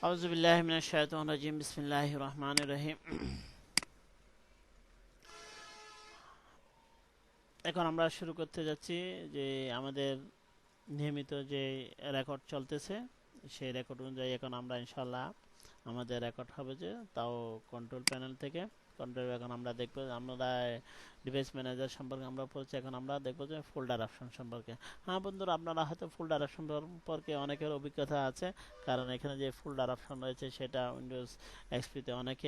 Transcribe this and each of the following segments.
আউযুবিল্লাহি মিনাশ শাইতানির রাজিম বিসমিল্লাহির রহমানির রহিম। এখন আমরা শুরু করতে যাচ্ছি যে আমাদের নিয়মিত যে রেকর্ড চলতেছে সেই রেকর্ড অনুযায়ী এখন আমরা ইনশাল্লাহ আমাদের রেকর্ড হবে যে তাও কন্ট্রোল প্যানেল থেকে কন্ট্রোল। এখন আমরা দেখব আমরা ডিভাইস ম্যানেজার সম্পর্কে আমরা পড়ছি। এখন আমরা দেখব যে ফোল্ডার অপশন সম্পর্কে। হ্যাঁ বন্ধুরা, আপনারা হয়তো ফোল্ডার অপশন সম্পর্কে অনেকের অভিজ্ঞতা আছে, কারণ এখানে যে ফোল্ডার অপশন রয়েছে সেটা উইন্ডোজ এক্সপিতে অনেকে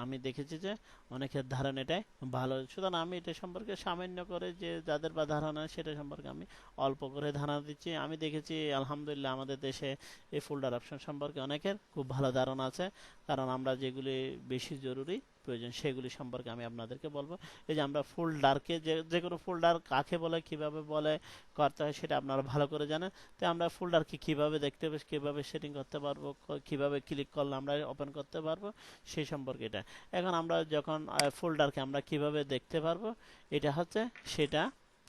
আমি দেখেছি যে অনেকের ধারণা এটাই ভালো। সুতরাং আমি এটা সম্পর্কে সামান্য করে যে যাদের বা ধারণা সেটা সম্পর্কে আমি অল্প করে ধারণা দিচ্ছি। আমি দেখেছি আলহামদুলিল্লাহ আমাদের দেশে এই ফোল্ডার অপশন সম্পর্কে অনেকের খুব ভালো ধারণা আছে, কারণ আমরা যেগুলি বেশি জরুরি প্রয়োজন সেগুলি সম্পর্কে আমি আপনাদেরকে বলবো। এই যে আমরা ফোল্ডারকে যে কোনো ফোল্ডার কাকে বলে কিভাবে বলে করতে হয় সেটা আপনারা ভালো করে জানেন। তো আমরা ফোল্ডারকে কিভাবে দেখতে হবে, কিভাবে সেটিং করতে পারবো, কিভাবে ক্লিক করলে আমরা ওপেন করতে পারবো সেই সম্পর্কে এটা। এখন আমরা যখন ফোল্ডারকে আমরা কিভাবে দেখতে পারবো এটা হচ্ছে সেটা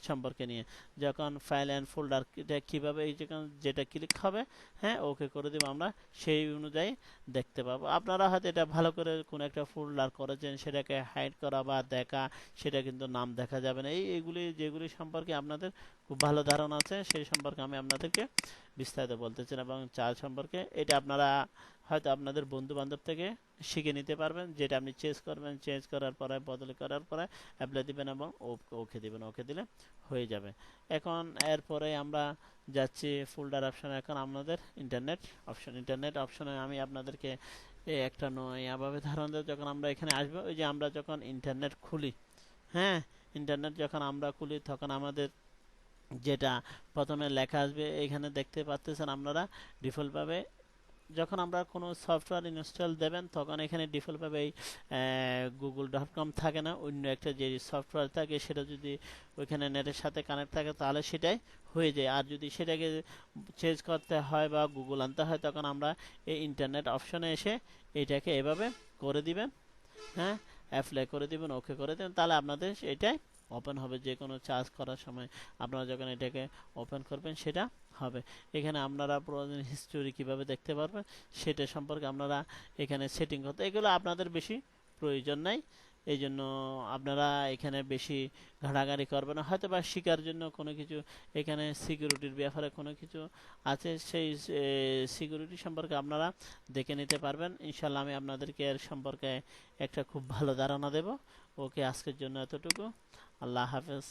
সম্পর্কে নিয়ে। যখন ফাইল অ্যান্ড ফোল্ডার কিভাবে এই যেটা ক্লিক হবে, হ্যাঁ ওকে করে দেবো, আমরা সেই অনুযায়ী দেখতে পাবো। আপনারা হয়তো এটা ভালো করে কোনো একটা ফোল্ডার করেছেন, সেটাকে হাইড করা বা দেখা, সেটা কিন্তু নাম দেখা যাবে না। এইগুলি যেগুলি সম্পর্কে আপনাদের খুব ভালো ধারণা আছে সেই সম্পর্কে আমি আপনাদেরকে বিস্তারিত বলতেছি এবং চার্জ সম্পর্কে এটা আপনারা হয়তো আপনাদের বন্ধু বান্ধব থেকে শিখে নিতে পারবেন। যেটা আপনি চেঞ্জ করবেন, চেঞ্জ করার পরে বদল করার পরে অ্যাপ্লাই দিবেন এবং ওকে দিবেন, ওকে দিলে হয়ে যাবে। এখন এরপরে আমরা যাচ্ছি ফোল্ডার অপশনে। এখন আপনাদের ইন্টারনেট অপশনে আমি আপনাদেরকে একটা নয়াভাবে ধারণা দেব। যখন আমরা এখানে আসবো, ওই যে আমরা যখন ইন্টারনেট খুলি, হ্যাঁ ইন্টারনেট যখন আমরা খুলি তখন আমাদের যেটা প্রথমে লেখা আসবে এখানে দেখতে পাচ্ছেন আপনারা ডিফল্টভাবে যখন আমরা কোনো সফটওয়্যার ইনস্টল দেবেন তখন এখানে ডিফল্টভাবে এই google.com থাকে না, অন্য একটা যে সফটওয়্যার থাকে সেটা যদি ওইখানে নেটের সাথে কানেক্ট থাকে তাহলে সেটাই হয়ে যায়। আর যদি সেটাকে চেঞ্জ করতে হয় বা গুগল আনতে হয় তখন আমরা এই ইন্টারনেট অপশনে এসে এটাকে এভাবে করে দিবেন, হ্যাঁ অ্যাপ্লাই করে দিবেন, ওকে করে দেবেন, তাহলে আপনাদের এটাই ওপেন হবে। যে কোনো চার্জ করার সময় আপনারা যখন এটাকে ওপেন করবেন সেটা হবে। এখানে আপনারা পুরোনো হিস্টোরি কিভাবে দেখতে পারবেন সেটা সম্পর্কে আপনারা এখানে সেটিং করতে, এগুলো আপনাদের বেশি প্রয়োজন নাই। এই জন্য আপনারা এখানে বেশি ঘাটাঘাটি করবেন না। হয়তো বা শেখার জন্য কোনো কিছু এখানে সিকিউরিটির ব্যাপারে কোনো কিছু আছে, সেই সিকিউরিটি সম্পর্কে আপনারা দেখে নিতে পারবেন। ইনশাল্লাহ আমি আপনাদেরকে এর সম্পর্কে একটা খুব ভালো ধারণা দেব। ওকে, আজকের জন্য এতটুকু। আল্লাহ হাফেজ।